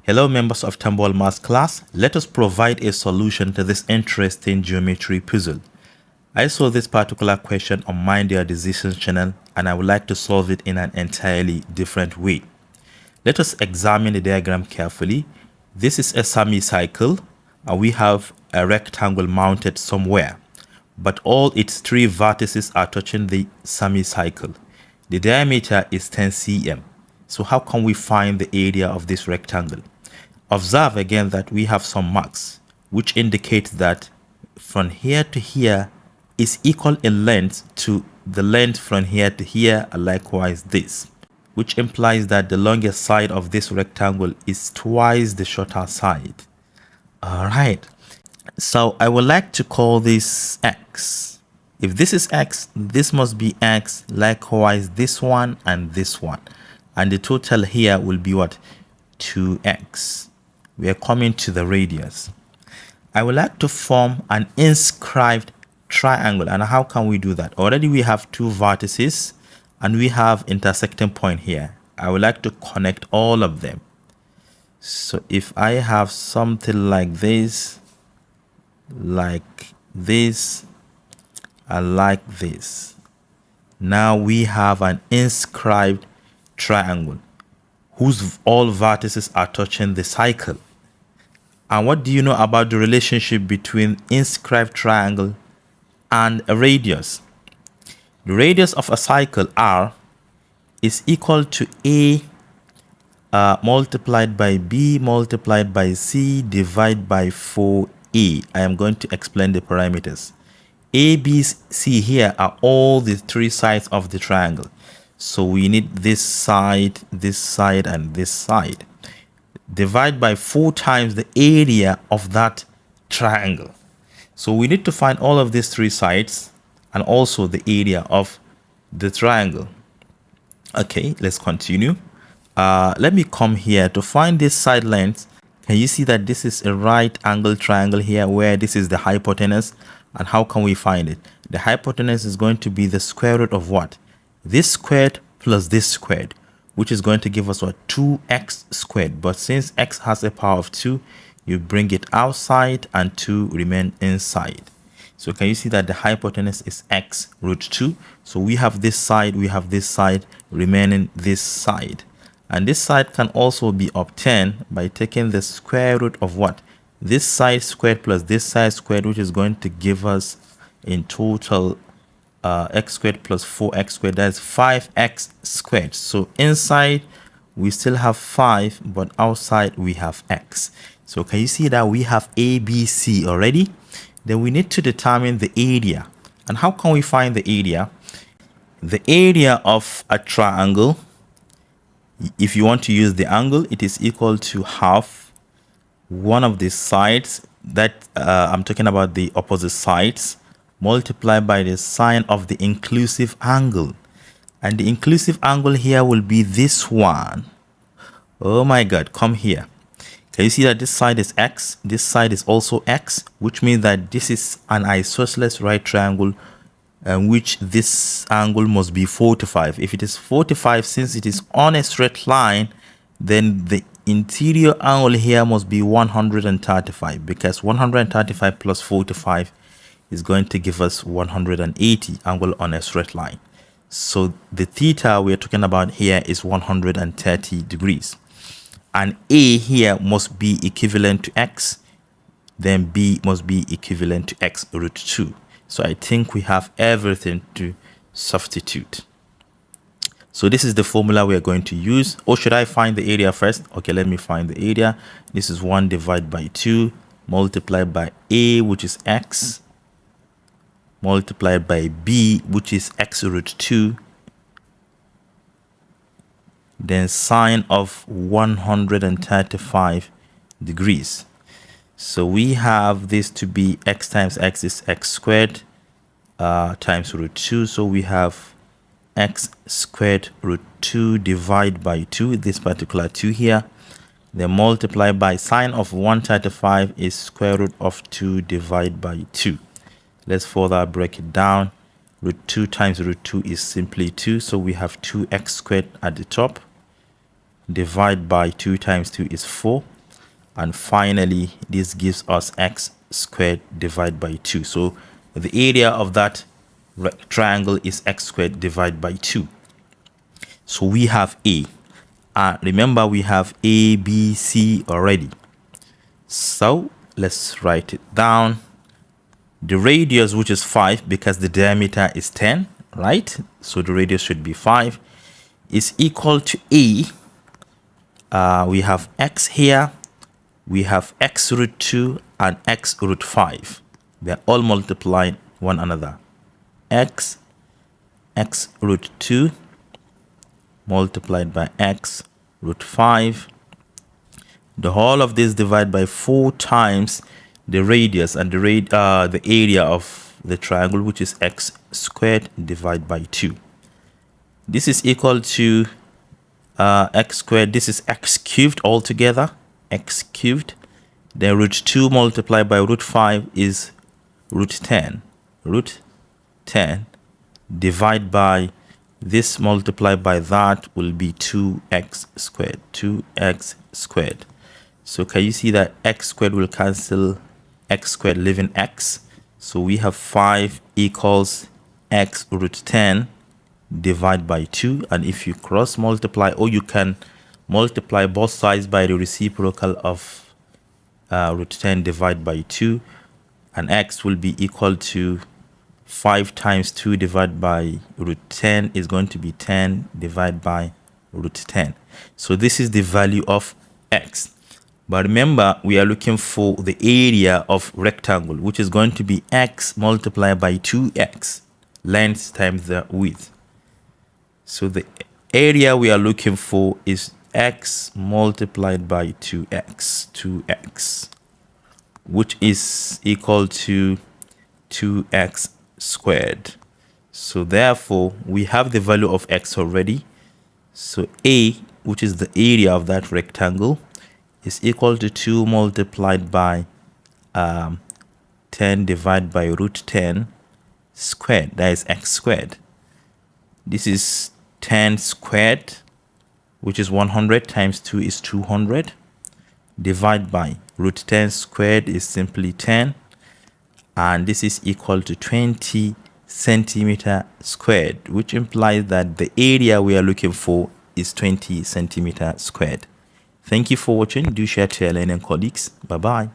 Hello members of Tambol Math class, let us provide a solution to this interesting geometry puzzle. I saw this particular question on Mind Your Decisions channel and I would like to solve it in an entirely different way. Let us examine the diagram carefully. This is a semicircle and we have a rectangle mounted somewhere, but all its three vertices are touching the semicircle. The diameter is 10 cm. So how can we find the area of this rectangle? Observe again that we have some marks, which indicates that from here to here is equal in length to the length from here to here, and likewise this, which implies that the longest side of this rectangle is twice the shorter side. Alright, so I would like to call this X. If this is X, this must be X, likewise this one and this one. And the total here will be what? 2x. We are coming to the radius. I would like to form an inscribed triangle. And how can we do that? Already we have two vertices and we have intersecting point here. I would like to connect all of them. So if I have something like this, and like this, now we have an inscribed triangle whose all vertices are touching the cycle. And what do you know about the relationship between inscribed triangle and a radius? The radius of a cycle R is equal to A multiplied by B multiplied by C divided by 4A. I am going to explain the parameters. A, B, C here are all the three sides of the triangle. So we need this side, and this side. Divide by 4 times the area of that triangle. So we need to find all of these three sides and also the area of the triangle. Okay, let's continue. Let me come here to find this side length. Can you see that this is a right angle triangle here where this is the hypotenuse? And how can we find it? The hypotenuse is going to be the square root of what? This squared plus this squared, which is going to give us what? 2x squared. But since x has a power of 2, you bring it outside and 2 remain inside. So can you see that the hypotenuse is x root 2? So we have this side, remaining this side. And this side can also be obtained by taking the square root of what? This side squared plus this side squared, which is going to give us in total x squared plus 4x squared, that's 5x squared. So inside we still have 5, but outside we have x. So can you see that we have A, B, C already? Then we need to determine the area. And how can we find the area? The area of a triangle, if you want to use the angle, it is equal to half one of the sides, that I'm talking about the opposite sides, multiplied by the sine of the inclusive angle. And the inclusive angle here will be this one. Oh my god, come here. Can you see that this side is x, this side is also x, which means that this is an isosceles right triangle, which this angle must be 45. If it is 45, since it is on a straight line, then the interior angle here must be 135, because 135 plus 45 is going to give us 180 angle on a straight line. So the theta we're talking about here is 130 degrees. And A here must be equivalent to x, then B must be equivalent to x root 2. So I think we have everything to substitute. So this is the formula we are going to use. Or should I find the area first? Okay, let me find the area. This is 1 divided by 2 multiplied by A, which is x, multiplied by B, which is x root 2, then sine of 135 degrees. So we have this to be x times x is x squared times root 2. So we have x squared root 2 divided by 2, this particular 2 here, then multiply by sine of 135 is square root of 2 divided by 2. Let's further break it down. Root 2 times root 2 is simply 2, so we have 2x squared at the top. Divide by 2 times 2 is 4. And finally, this gives us x squared divided by 2. So the area of that triangle is x squared divided by 2. So we have A. Remember, we have A, B, C already. So let's write it down. The radius, which is 5, because the diameter is 10, right? So the radius should be 5, is equal to A. We have x here. We have x root 2 and x root 5. They're all multiplying one another. X root 2 multiplied by x root 5. The whole of this divided by 4 times the radius and the area of the triangle, which is x squared divided by 2. This is equal to x squared. This is x cubed altogether. X cubed. Then root 2 multiplied by root 5 is root 10. Root 10 divided by this multiplied by that will be 2x squared. 2x squared. So can you see that x squared will cancel x squared, leaving x? So we have 5 equals x root 10 divided by 2. And if you cross multiply, or you can multiply both sides by the reciprocal of root 10 divided by 2, and x will be equal to 5 times 2 divided by root 10 is going to be 10 divided by root 10. So this is the value of x. But remember, we are looking for the area of rectangle, which is going to be x multiplied by 2x, length times the width. So the area we are looking for is x multiplied by 2x, which is equal to 2x squared. So therefore, we have the value of x already. So A, which is the area of that rectangle, is equal to 2 multiplied by 10 divided by root 10 squared. That is x squared. This is 10 squared, which is 100, times 2 is 200, divided by root 10 squared is simply 10, and this is equal to 20 centimeter squared, which implies that the area we are looking for is 20 centimeter squared. Thank you for watching. Do share to your learning colleagues. Bye bye.